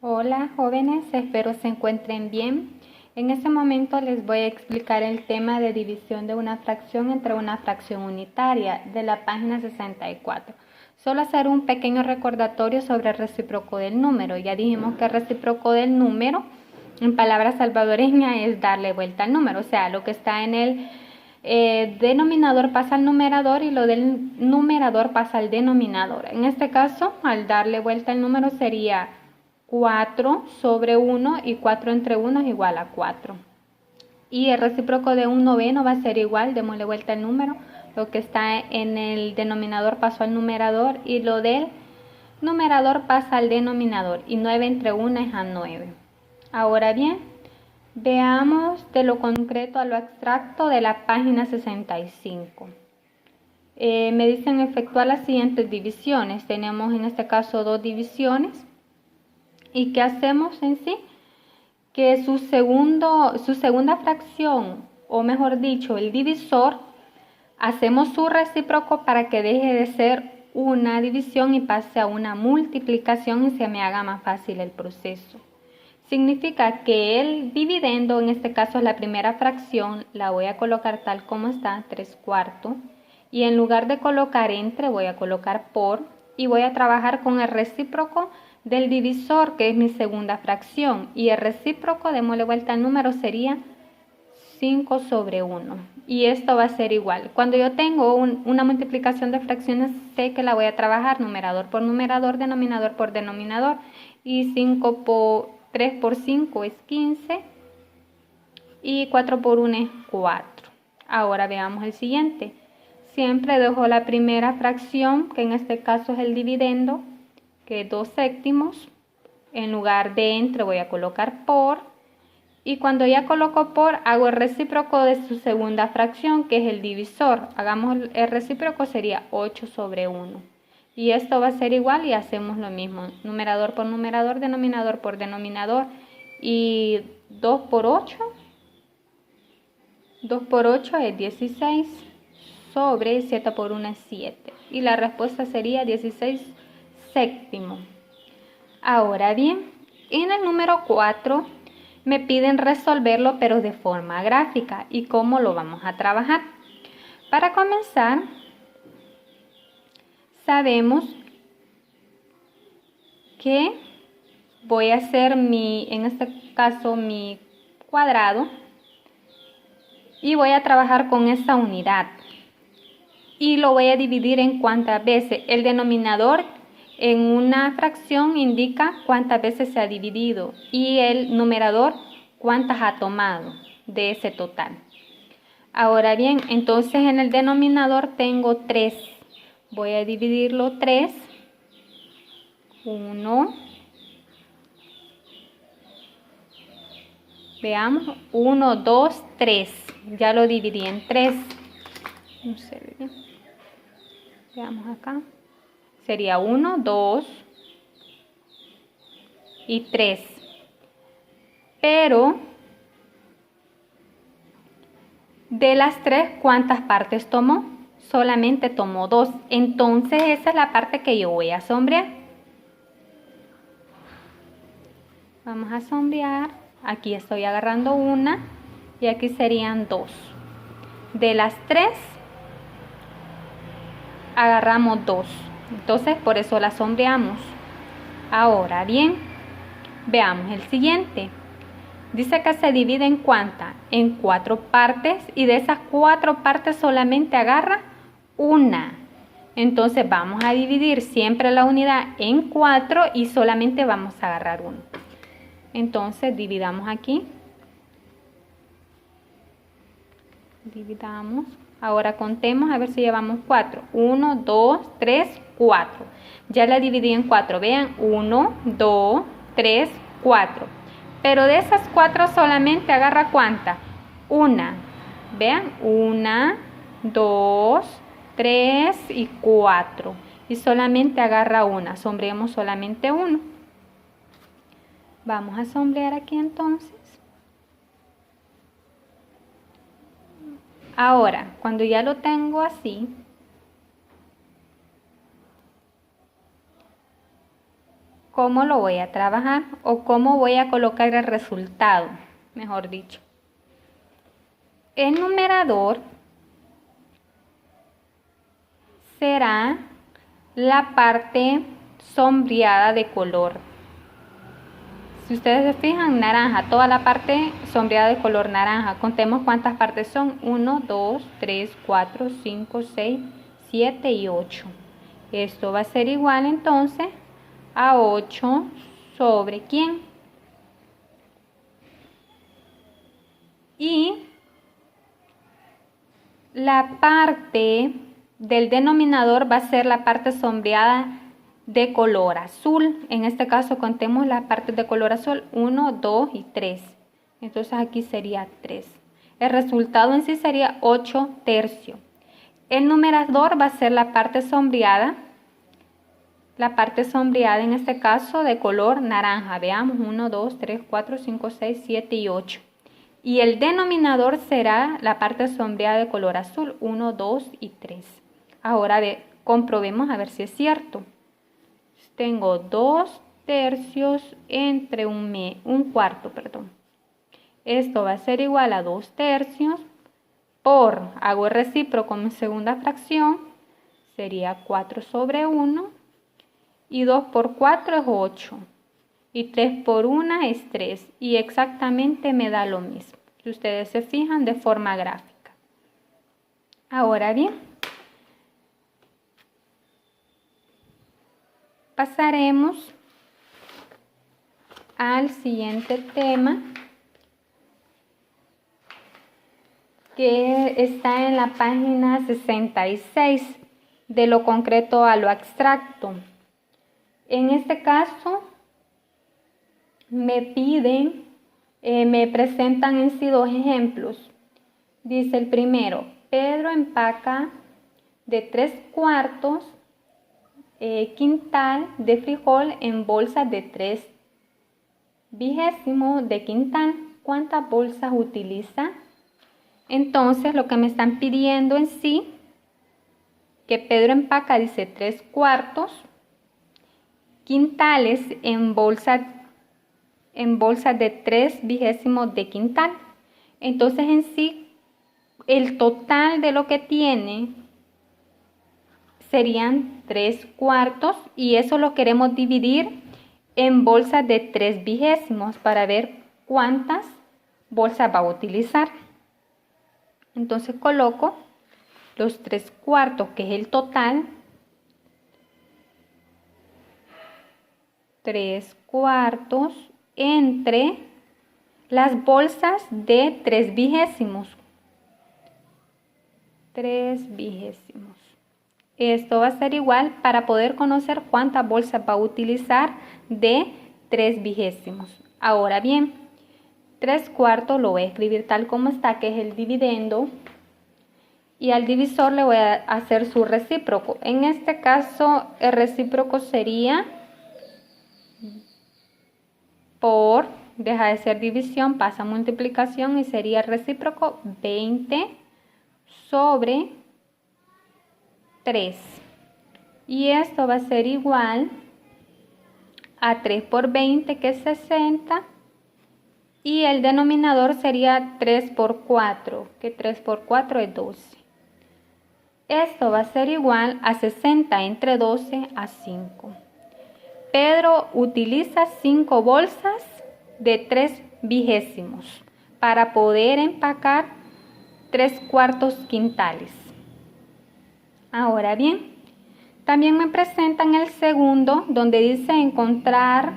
Hola jóvenes, espero se encuentren bien. En este momento les voy a explicar el tema de división de una fracción entre una fracción unitaria de la página 64. Solo hacer un pequeño recordatorio sobre el recíproco del número. Ya dijimos que el recíproco del número, en palabras salvadoreñas, es darle vuelta al número. O sea, lo que está en el denominador pasa al numerador y lo del numerador pasa al denominador. En este caso, al darle vuelta al número sería 4 sobre 1 y 4 entre 1 es igual a 4. Y el recíproco de un noveno va a ser igual, démosle vuelta al número. Lo que está en el denominador pasó al numerador y lo del numerador pasa al denominador. Y 9 entre 1 es a 9. Ahora bien, veamos de lo concreto a lo abstracto de la página 65. Me dicen efectuar las siguientes divisiones. Tenemos en este caso dos divisiones. ¿Y qué hacemos en sí? Que su segunda fracción, o mejor dicho, el divisor, hacemos su recíproco para que deje de ser una división y pase a una multiplicación y se me haga más fácil el proceso. Significa que el dividendo, en este caso la primera fracción, la voy a colocar tal como está, 3/4, y en lugar de colocar entre, voy a colocar por, y voy a trabajar con el recíproco del divisor, que es mi segunda fracción, y el recíproco, démosle vuelta al número, sería 5 sobre 1. Y esto va a ser igual. Cuando yo tengo una multiplicación de fracciones, sé que la voy a trabajar numerador por numerador, denominador por denominador, y 3 por 5 es 15 y 4 por 1 es 4. Ahora veamos el siguiente. Siempre dejo la primera fracción, que en este caso es el dividendo, que es 2 séptimos. En lugar de entre voy a colocar por. Y cuando ya coloco por, hago el recíproco de su segunda fracción, que es el divisor. Hagamos el recíproco, sería 8 sobre 1. Y esto va a ser igual y hacemos lo mismo. Numerador por numerador, denominador por denominador. Y 2 por 8. 2 por 8 es 16 sobre 7 por 1 es 7. Y la respuesta sería 16 séptimos. Ahora bien, en el número 4 me piden resolverlo pero de forma gráfica. ¿Y cómo lo vamos a trabajar? Para comenzar, sabemos que voy a hacer en este caso mi cuadrado y voy a trabajar con esta unidad. Y lo voy a dividir en cuántas veces. El denominador en una fracción indica cuántas veces se ha dividido y el numerador cuántas ha tomado de ese total. Ahora bien, entonces en el denominador tengo 3. Voy a dividirlo 3. 1. Veamos. 1, 2, 3. Ya lo dividí en 3. No se ve bien. Veamos acá. Sería 1, 2 y 3. Pero de las 3, ¿cuántas partes tomó? Solamente tomó 2. Entonces esa es la parte que yo voy a sombrear. Vamos a sombrear. Aquí estoy agarrando una y aquí serían 2. De las 3 agarramos 2. Entonces por eso la sombreamos. Ahora bien, veamos el siguiente. Dice que se divide en ¿cuántas? En 4 partes y de esas 4 partes solamente agarra una. Entonces vamos a dividir siempre la unidad en 4 y solamente vamos a agarrar 1. Entonces dividamos aquí. Dividamos. Ahora contemos a ver si llevamos 4. 1, 2, 3, 4. Ya la dividí en 4. Vean, 1, 2, 3, 4. Pero de esas 4 solamente agarra ¿cuántas? Una. Vean, 1, 2, 3 y 4. Y solamente agarra una. Sombreemos solamente 1. Vamos a sombrear aquí entonces. Ahora, cuando ya lo tengo así, ¿Cómo lo voy a trabajar? O cómo voy a colocar el resultado, mejor dicho. El numerador será la parte sombreada de color. Si ustedes se fijan, naranja, toda la parte sombreada de color naranja. Contemos cuántas partes son. 1, 2, 3, 4, 5, 6, 7 y 8. Esto va a ser igual entonces a 8 sobre ¿quién? Y la parte del denominador va a ser la parte sombreada de color azul. En este caso contemos las partes de color azul 1, 2 y 3. Entonces aquí sería 3. El resultado en sí sería 8 tercios. El numerador va a ser la parte sombreada. La parte sombreada en este caso de color naranja. Veamos 1, 2, 3, 4, 5, 6, 7 y 8. Y el denominador será la parte sombreada de color azul 1, 2 y 3. Ahora comprobemos a ver si es cierto. Tengo 2 tercios entre un cuarto, perdón. Esto va a ser igual a 2 tercios por, hago el recíproco en segunda fracción, sería 4 sobre 1. Y 2 por 4 es 8. Y 3 por 1 es 3. Y exactamente me da lo mismo. Si ustedes se fijan de forma gráfica. Ahora bien, pasaremos al siguiente tema, que está en la página 66, de lo concreto a lo abstracto. En este caso, me piden, me presentan en sí 2 ejemplos. Dice el primero, Pedro empaca de 3/4 quintal de frijol en bolsas de 3/20 de quintal. ¿Cuántas bolsas utiliza? Entonces, lo que me están pidiendo en sí, que Pedro empaca, dice 3/4 quintales en bolsas de 3/20 de quintal. Entonces, en sí, el total de lo que tiene serían 3/4 y eso lo queremos dividir en bolsas de 3/20 para ver cuántas bolsas va a utilizar. Entonces coloco los 3/4, que es el total, 3/4 entre las bolsas de 3/20. 3/20. Esto va a ser igual para poder conocer cuántas bolsas va a utilizar de 3/20. Ahora bien, 3/4 lo voy a escribir tal como está, que es el dividendo. Y al divisor le voy a hacer su recíproco. En este caso, el recíproco sería por, deja de ser división, pasa a multiplicación y sería el recíproco 20 sobre 3. Y esto va a ser igual a 3 por 20, que es 60. Y el denominador sería 3 por 4, que 3 por 4 es 12. Esto va a ser igual a 60 entre 12 a 5. Pedro utiliza 5 bolsas de 3/20 para poder empacar 3/4 quintales. Ahora bien, también me presentan el segundo, donde dice encontrar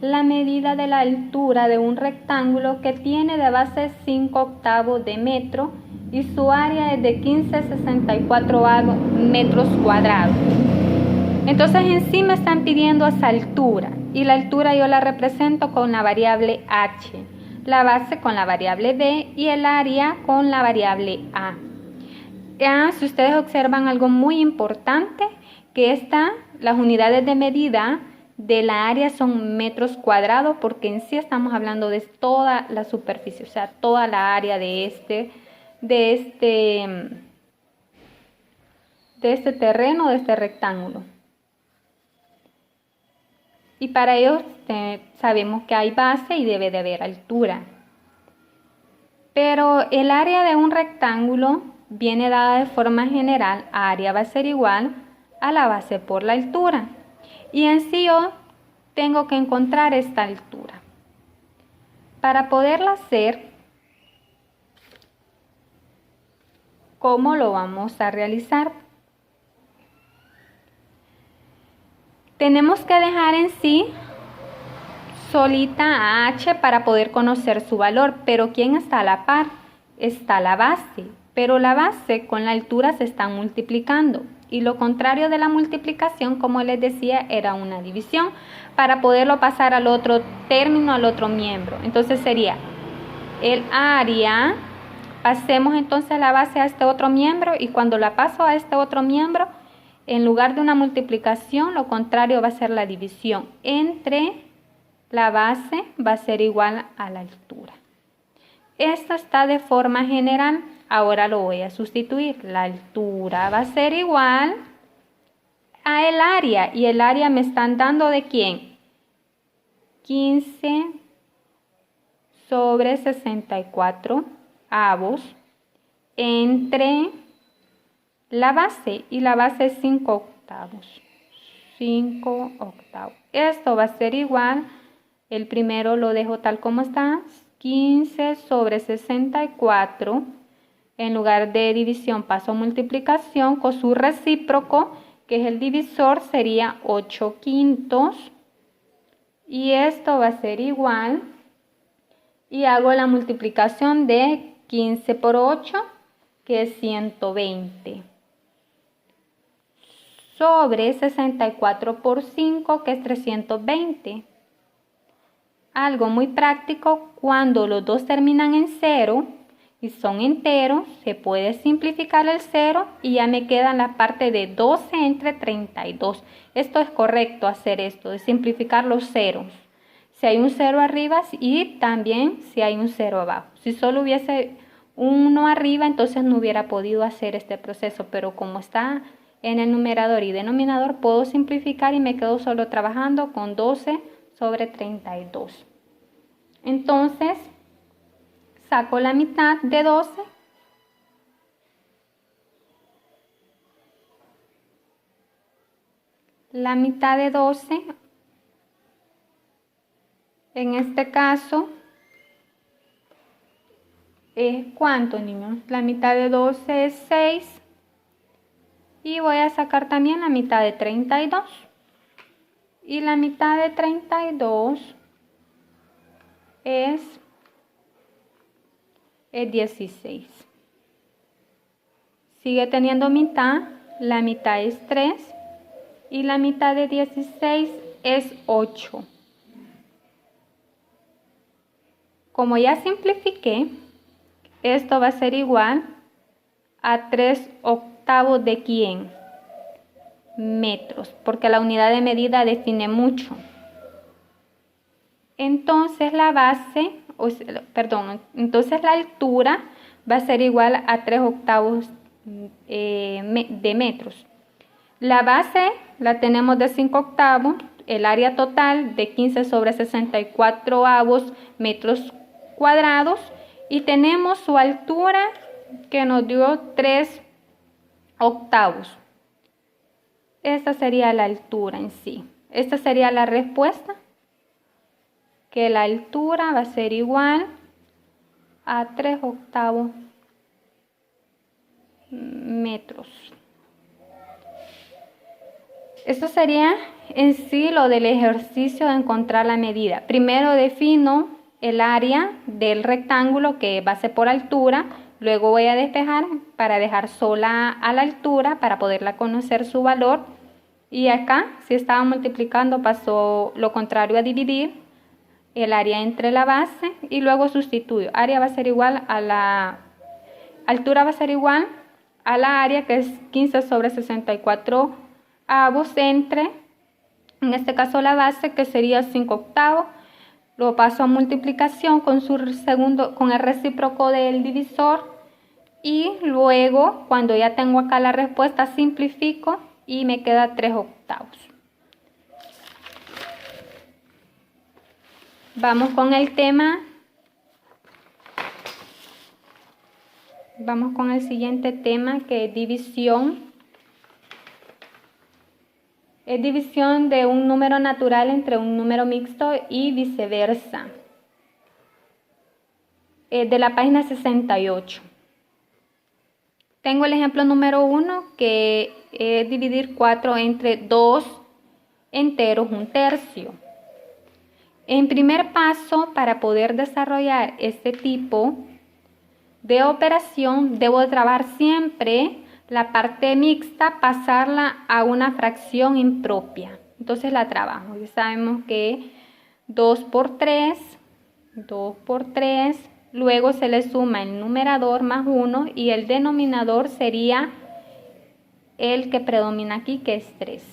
la medida de la altura de un rectángulo que tiene de base 5/8 de metro y su área es de 15,64 metros cuadrados. Entonces en sí me están pidiendo esa altura y la altura yo la represento con la variable h, la base con la variable b y el área con la variable a. Si ustedes observan algo muy importante, que las unidades de medida de la área son metros cuadrados, porque en sí estamos hablando de toda la superficie, o sea, toda la área de este terreno, de este rectángulo. Y para ello sabemos que hay base y debe de haber altura. Pero el área de un rectángulo viene dada de forma general. Área va a ser igual a la base por la altura. Y en sí yo tengo que encontrar esta altura. Para poderla hacer, ¿cómo lo vamos a realizar? Tenemos que dejar en sí solita a h para poder conocer su valor, pero ¿quién está a la par? Está la base, pero la base con la altura se están multiplicando y lo contrario de la multiplicación, como les decía, era una división para poderlo pasar al otro término, al otro miembro. Entonces sería el área, pasemos entonces la base a este otro miembro y cuando la paso a este otro miembro, en lugar de una multiplicación, lo contrario va a ser la división entre la base va a ser igual a la altura. Esto está de forma general. Ahora lo voy a sustituir. La altura va a ser igual a el área. ¿Y el área me están dando de quién? 15 sobre 64 avos entre la base. Y la base es 5 octavos. 5 octavos. Esto va a ser igual. El primero lo dejo tal como está, 15 sobre 64, en lugar de división paso a multiplicación con su recíproco, que es el divisor, sería 8 quintos, y esto va a ser igual, y hago la multiplicación de 15 por 8, que es 120, sobre 64 por 5, que es 320. Algo muy práctico, cuando los dos terminan en 0 y son enteros, se puede simplificar el 0 y ya me queda la parte de 12 entre 32. Esto es correcto hacer esto, de simplificar los ceros. Si hay un 0 arriba y también si hay un 0 abajo. Si solo hubiese uno arriba, entonces no hubiera podido hacer este proceso, pero como está en el numerador y denominador, puedo simplificar y me quedo solo trabajando con 12 sobre 32. Entonces, saco la mitad de 12. La mitad de 12, en este caso, ¿es cuánto, niños? La mitad de 12 es 6. Y voy a sacar también la mitad de 32. Y la mitad de 32 es 16. Sigue teniendo mitad, la mitad es 3 y la mitad de 16 es 8. Como ya simplifiqué, esto va a ser igual a 3 octavos de ¿quién? Metros, porque la unidad de medida define mucho. Entonces la base, entonces la altura va a ser igual a 3 octavos de metros. La base la tenemos de 5 octavos, el área total de 15 sobre 64 avos metros cuadrados y tenemos su altura que nos dio 3 octavos. Esta sería la altura en sí. Esta sería la respuesta, que la altura va a ser igual a 3 octavos metros. Esto sería en sí lo del ejercicio de encontrar la medida. Primero defino el área del rectángulo, que va a ser por altura. Luego voy a despejar para dejar sola a la altura para poderla conocer su valor. Y acá, si estaba multiplicando, pasó lo contrario a dividir el área entre la base y luego sustituyo. Área va a ser igual a la altura, va a ser igual a la área, que es 15 sobre 64 avos entre, en este caso la base, que sería 5 octavos. Lo paso a multiplicación con con el recíproco del divisor y luego, cuando ya tengo acá la respuesta, simplifico y me queda 3 octavos. Vamos con el siguiente tema, que es división. Es división de un número natural entre un número mixto y viceversa. De la página 68. Tengo el ejemplo número 1, que es dividir 4 entre 2 enteros, 1/3. En primer paso, para poder desarrollar este tipo de operación, debo trabajar siempre la parte mixta, pasarla a una fracción impropia. Entonces la trabajo. Ya sabemos que 2 por 3, luego se le suma el numerador más 1 y el denominador sería el que predomina aquí, que es 3.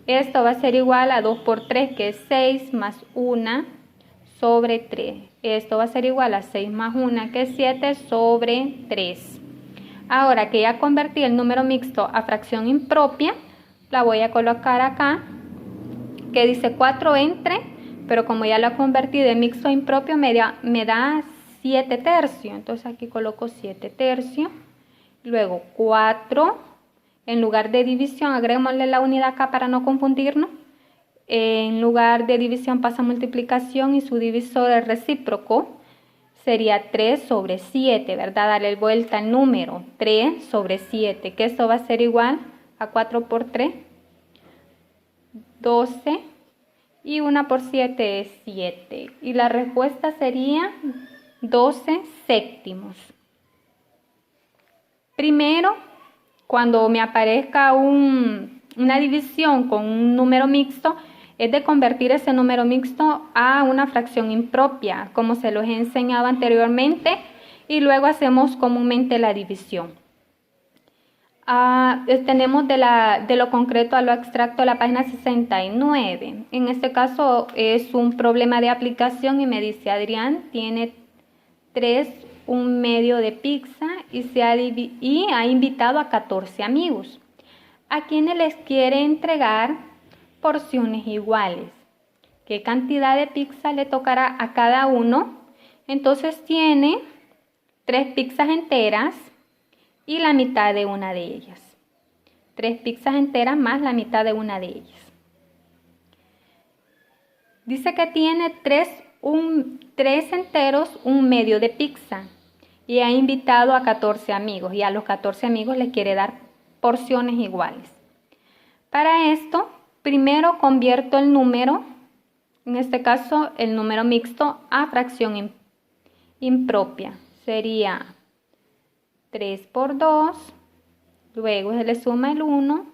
Esto va a ser igual a 2 por 3, que es 6, más 1 sobre 3. Esto va a ser igual a 6 más 1, que es 7 sobre 3. Ahora que ya convertí el número mixto a fracción impropia, la voy a colocar acá, que dice 4 entre, pero como ya lo convertí de mixto a impropio, me da 7/3. Entonces aquí coloco 7/3. Luego 4, en lugar de división, agreguémosle la unidad acá para no confundirnos. En lugar de división pasa a multiplicación y su divisor es recíproco. Sería 3 sobre 7, ¿verdad? Darle vuelta al número, 3 sobre 7, que esto va a ser igual a 4 por 3, 12, y 1 por 7 es 7. Y la respuesta sería 12 séptimos. Primero, cuando me aparezca una división con un número mixto, es de convertir ese número mixto a una fracción impropia, como se los he enseñado anteriormente, y luego hacemos comúnmente la división. Tenemos de lo concreto a lo abstracto la página 69. En este caso es un problema de aplicación y me dice: Adrián tiene 3/1 de pizza y ha invitado a 14 amigos, a quienes les quiere entregar porciones iguales. ¿Qué cantidad de pizza le tocará a cada uno? Entonces tiene 3 pizzas enteras y la mitad de una de ellas. 3 pizzas enteras más la mitad de una de ellas. Dice que tiene 3 enteros, 1/2 de pizza, y ha invitado a 14 amigos, y a los 14 amigos les quiere dar porciones iguales. Para esto, primero convierto el número, en este caso el número mixto, a fracción impropia. Sería 3 por 2, luego se le suma el 1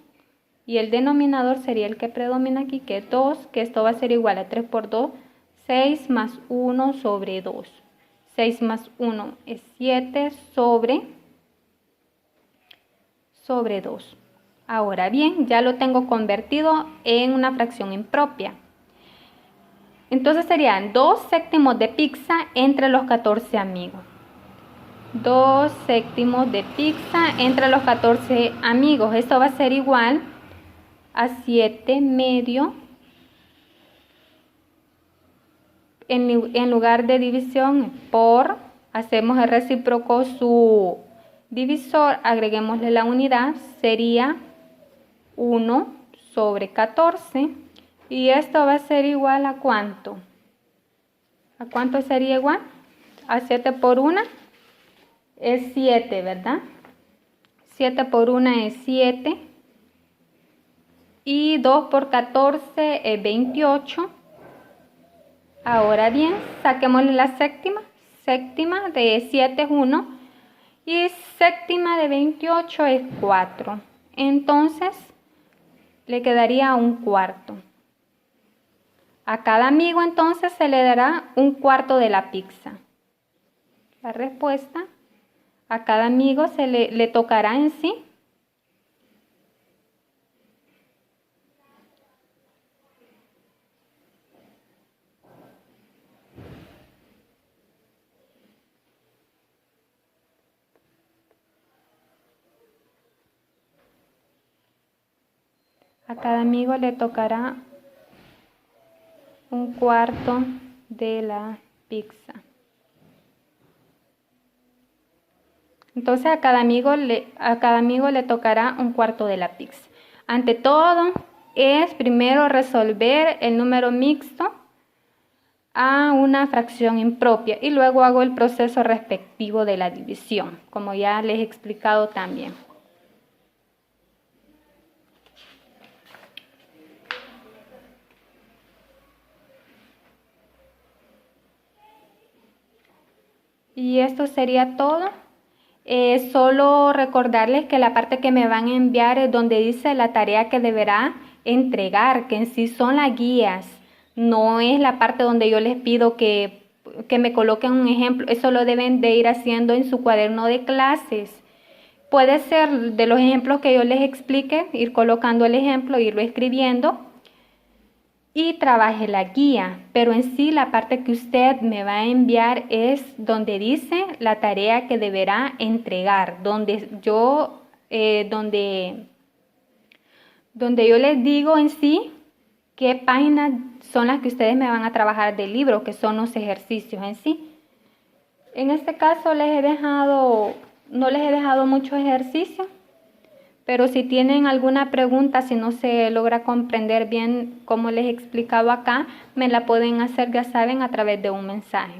y el denominador sería el que predomina aquí, que es 2, que esto va a ser igual a 3 por 2, 6 más 1 sobre 2. 6 más 1 es 7 sobre 2. Ahora bien, ya lo tengo convertido en una fracción impropia. Entonces serían 2 séptimos de pizza entre los 14 amigos. 2 séptimos de pizza entre los 14 amigos. Esto va a ser igual a 7 medio. En lugar de división por, hacemos el recíproco su divisor, agreguémosle la unidad, sería 1 sobre 14, y esto va a ser igual a ¿cuánto? ¿A cuánto sería igual? A 7 por 1 es 7, ¿verdad? 7 por 1 es 7, y 2 por 14 es 28. Ahora bien, saquémosle la séptima. Séptima de 7 es 1 y séptima de 28 es 4. Entonces, le quedaría 1/4. A cada amigo entonces se le dará 1/4 de la pizza. La respuesta, a cada amigo se le tocará en sí a cada amigo le tocará 1/4 de la pizza. Entonces a cada amigo le tocará un cuarto de la pizza. Ante todo es primero resolver el número mixto a una fracción impropia y luego hago el proceso respectivo de la división, como ya les he explicado también. Y esto sería todo. Solo recordarles que la parte que me van a enviar es donde dice la tarea que deberá entregar, que en sí son las guías, no es la parte donde yo les pido que me coloquen un ejemplo. Eso lo deben de ir haciendo en su cuaderno de clases. Puede ser de los ejemplos que yo les explique, ir colocando el ejemplo, irlo escribiendo y trabaje la guía, pero en sí la parte que usted me va a enviar es donde dice la tarea que deberá entregar, donde yo les digo en sí qué páginas son las que ustedes me van a trabajar del libro, que son los ejercicios en sí. En este caso no les he dejado muchos ejercicios, pero si tienen alguna pregunta, si no se logra comprender bien como les he explicado acá, me la pueden hacer, ya saben, a través de un mensaje.